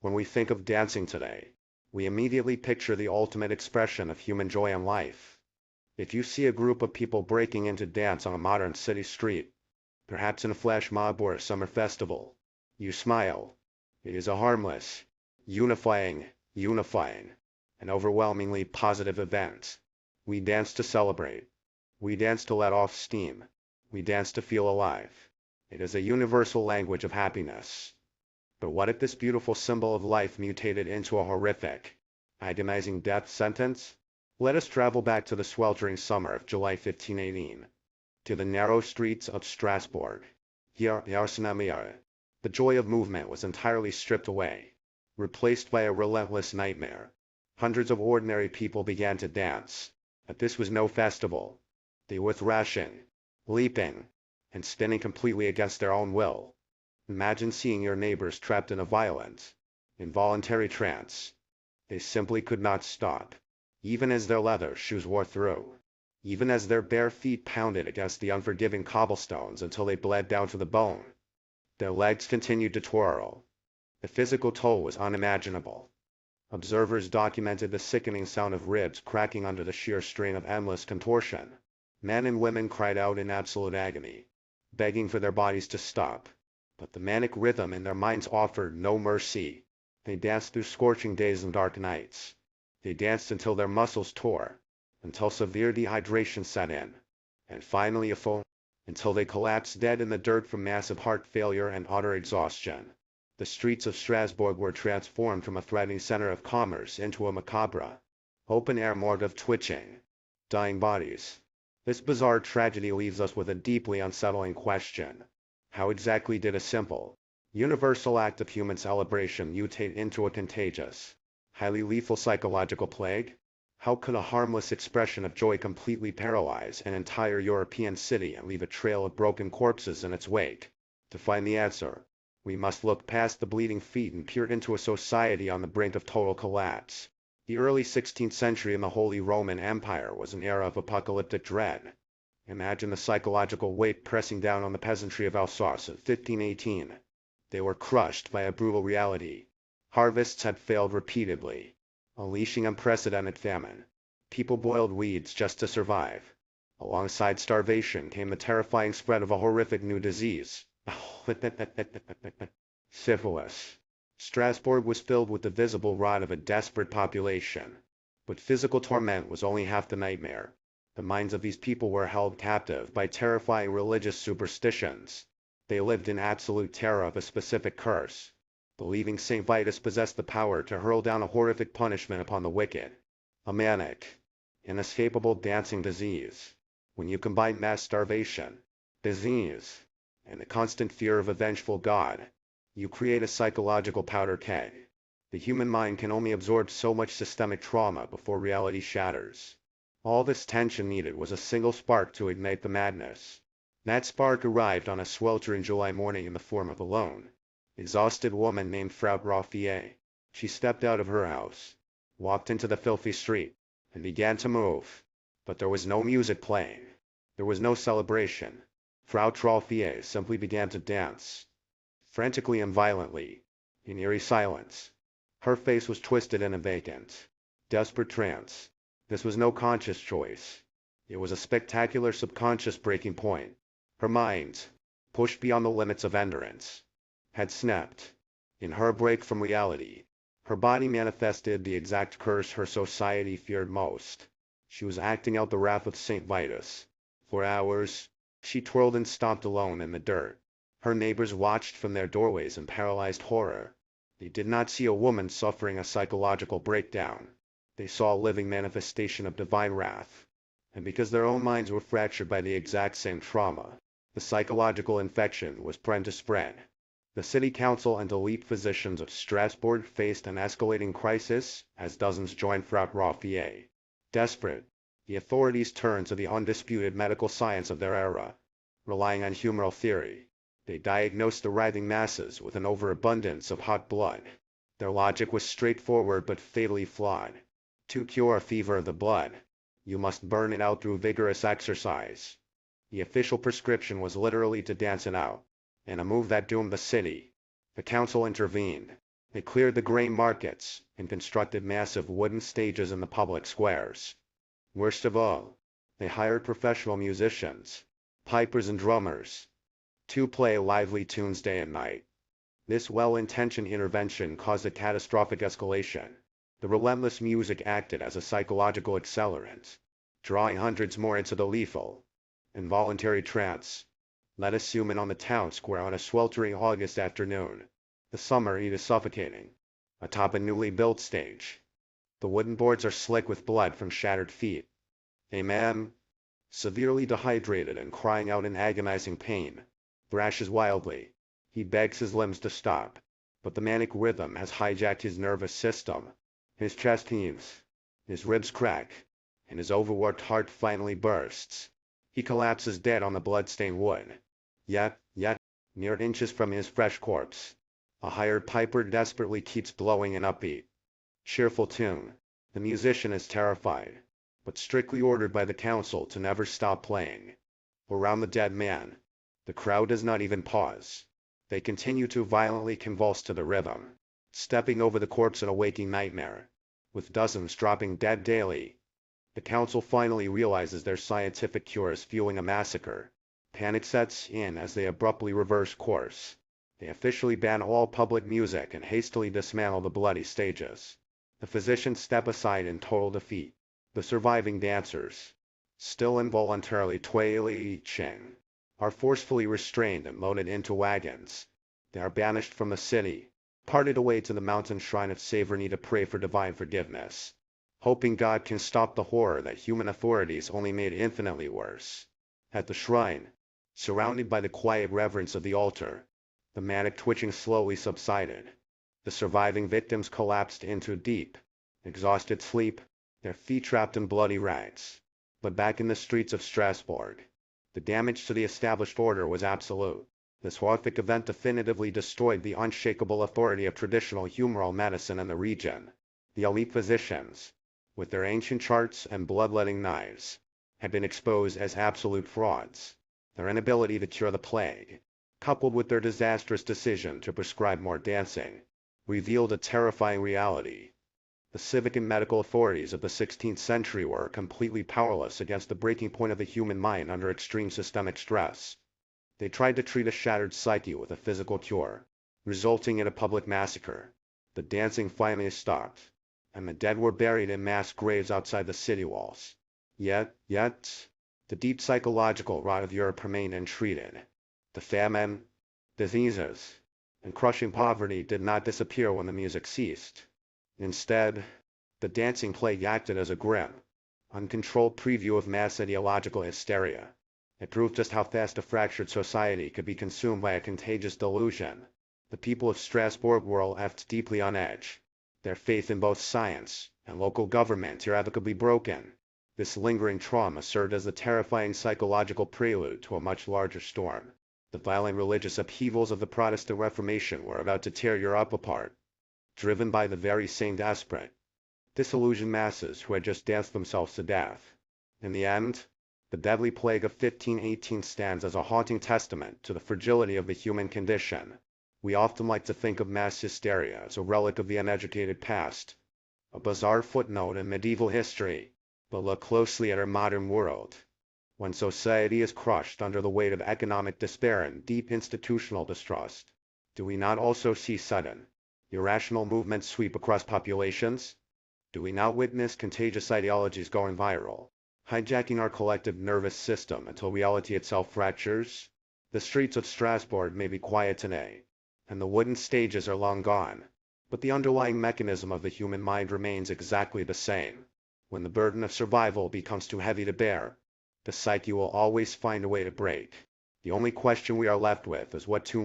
When we think of dancing today, we immediately picture the ultimate expression of human joy in life. If you see a group of people breaking into dance on a modern city street, perhaps in a flash mob or a summer festival, you smile. It is a harmless, unifying, and overwhelmingly positive event. We dance to celebrate. We dance to let off steam. We dance to feel alive. It is a universal language of happiness. But what if this beautiful symbol of life mutated into a horrific, agonizing death sentence? Let us travel back to the sweltering summer of July 1518, to the narrow streets of Strasbourg. Here, the joy of movement was entirely stripped away, replaced by a relentless nightmare. Hundreds of ordinary people began to dance, but this was no festival. They were thrashing, leaping, and spinning completely against their own will. Imagine seeing your neighbors trapped in a violent, involuntary trance. They simply could not stop, even as their leather shoes wore through, even as their bare feet pounded against the unforgiving cobblestones until they bled down to the bone. Their legs continued to twirl. The physical toll was unimaginable. Observers documented the sickening sound of ribs cracking under the sheer strain of endless contortion. Men and women cried out in absolute agony, begging for their bodies to stop. But the manic rhythm in their minds offered no mercy. They danced through scorching days and dark nights. They danced until their muscles tore, until severe dehydration set in, and finally until they collapsed dead in the dirt from massive heart failure and utter exhaustion. The streets of Strasbourg were transformed from a threatening center of commerce into a macabre, open-air morgue of twitching, dying bodies. This bizarre tragedy leaves us with a deeply unsettling question. How exactly did a simple, universal act of human celebration mutate into a contagious, highly lethal psychological plague? How could a harmless expression of joy completely paralyze an entire European city and leave a trail of broken corpses in its wake? To find the answer, we must look past the bleeding feet and peer into a society on the brink of total collapse. The early 16th century in the Holy Roman Empire was an era of apocalyptic dread. Imagine the psychological weight pressing down on the peasantry of Alsace in 1518. They were crushed by a brutal reality. Harvests had failed repeatedly, unleashing unprecedented famine. People boiled weeds just to survive. Alongside starvation came the terrifying spread of a horrific new disease, syphilis. Strasbourg was filled with the visible rot of a desperate population. But physical torment was only half the nightmare. The minds of these people were held captive by terrifying religious superstitions. They lived in absolute terror of a specific curse, believing Saint Vitus possessed the power to hurl down a horrific punishment upon the wicked. A manic, inescapable dancing disease. When you combine mass starvation, disease, and the constant fear of a vengeful God, you create a psychological powder keg. The human mind can only absorb so much systemic trauma before reality shatters. All this tension needed was a single spark to ignite the madness. That spark arrived on a sweltering July morning in the form of a lone, exhausted woman named Frau Raffier. She stepped out of her house, walked into the filthy street, and began to move. But there was no music playing. There was no celebration. Frau Raffier simply began to dance, frantically and violently, in eerie silence. Her face was twisted in a vacant, desperate trance. This was no conscious choice. It was a spectacular subconscious breaking point. Her mind, pushed beyond the limits of endurance, had snapped. In her break from reality, her body manifested the exact curse her society feared most. She was acting out the wrath of Saint Vitus. For hours, she twirled and stomped alone in the dirt. Her neighbors watched from their doorways in paralyzed horror. They did not see a woman suffering a psychological breakdown. They saw a living manifestation of divine wrath. And because their own minds were fractured by the exact same trauma, the psychological infection was prone to spread. The city council and elite physicians of Strasbourg faced an escalating crisis as dozens joined Frau Raffier. Desperate, the authorities turned to the undisputed medical science of their era. Relying on humoral theory, they diagnosed the writhing masses with an overabundance of hot blood. Their logic was straightforward but fatally flawed. To cure a fever of the blood, you must burn it out through vigorous exercise. The official prescription was literally to dance it out, in a move that doomed the city. The council intervened. They cleared the grain markets and constructed massive wooden stages in the public squares. Worst of all, they hired professional musicians, pipers and drummers, to play lively tunes day and night. This well-intentioned intervention caused a catastrophic escalation. The relentless music acted as a psychological accelerant, drawing hundreds more into the lethal, involuntary trance. Let us zoom in on the town square on a sweltering August afternoon. The summer heat is suffocating. Atop a newly built stage, the wooden boards are slick with blood from shattered feet. A man, severely dehydrated and crying out in agonizing pain, thrashes wildly. He begs his limbs to stop, but the manic rhythm has hijacked his nervous system. His chest heaves, his ribs crack, and his overworked heart finally bursts. He collapses dead on the blood-stained wood. Yet, mere inches from his fresh corpse, a hired piper desperately keeps blowing an upbeat, cheerful tune. The musician is terrified, but strictly ordered by the council to never stop playing. Around the dead man, the crowd does not even pause. They continue to violently convulse to the rhythm, stepping over the corpse in a waking nightmare, with dozens dropping dead daily. The council finally realizes their scientific cure is fueling a massacre. Panic sets in as they abruptly reverse course. They officially ban all public music and hastily dismantle the bloody stages. The physicians step aside in total defeat. The surviving dancers, still involuntarily twitching, are forcefully restrained and loaded into wagons. They are banished from the city, parted away to the mountain shrine of Saint to pray for divine forgiveness, hoping God can stop the horror that human authorities only made infinitely worse. At the shrine, surrounded by the quiet reverence of the altar, the manic twitching slowly subsided. The surviving victims collapsed into deep, exhausted sleep, their feet trapped in bloody rags. But back in the streets of Strasbourg, the damage to the established order was absolute. This horrific event definitively destroyed the unshakable authority of traditional humoral medicine in the region. The elite physicians, with their ancient charts and bloodletting knives, had been exposed as absolute frauds. Their inability to cure the plague, coupled with their disastrous decision to prescribe more dancing, revealed a terrifying reality. The civic and medical authorities of the 16th century were completely powerless against the breaking point of the human mind under extreme systemic stress. They tried to treat a shattered psyche with a physical cure, resulting in a public massacre. The dancing finally stopped, and the dead were buried in mass graves outside the city walls. Yet, the deep psychological rot of Europe remained untreated. The famine, diseases, and crushing poverty did not disappear when the music ceased. Instead, the dancing plague acted as a grim, uncontrolled preview of mass ideological hysteria. It proved just how fast a fractured society could be consumed by a contagious delusion. The people of Strasbourg were left deeply on edge, their faith in both science and local government irrevocably broken. This lingering trauma served as a terrifying psychological prelude to a much larger storm. The violent religious upheavals of the Protestant Reformation were about to tear Europe apart, driven by the very same desperate, disillusioned masses who had just danced themselves to death. In the end, the deadly plague of 1518 stands as a haunting testament to the fragility of the human condition. We often like to think of mass hysteria as a relic of the uneducated past, a bizarre footnote in medieval history, but look closely at our modern world. When society is crushed under the weight of economic despair and deep institutional distrust, do we not also see sudden, irrational movements sweep across populations? Do we not witness contagious ideologies going viral, hijacking our collective nervous system until reality itself fractures? The streets of Strasbourg may be quiet today, and the wooden stages are long gone, but the underlying mechanism of the human mind remains exactly the same. When the burden of survival becomes too heavy to bear, the psyche will always find a way to break. The only question we are left with is what to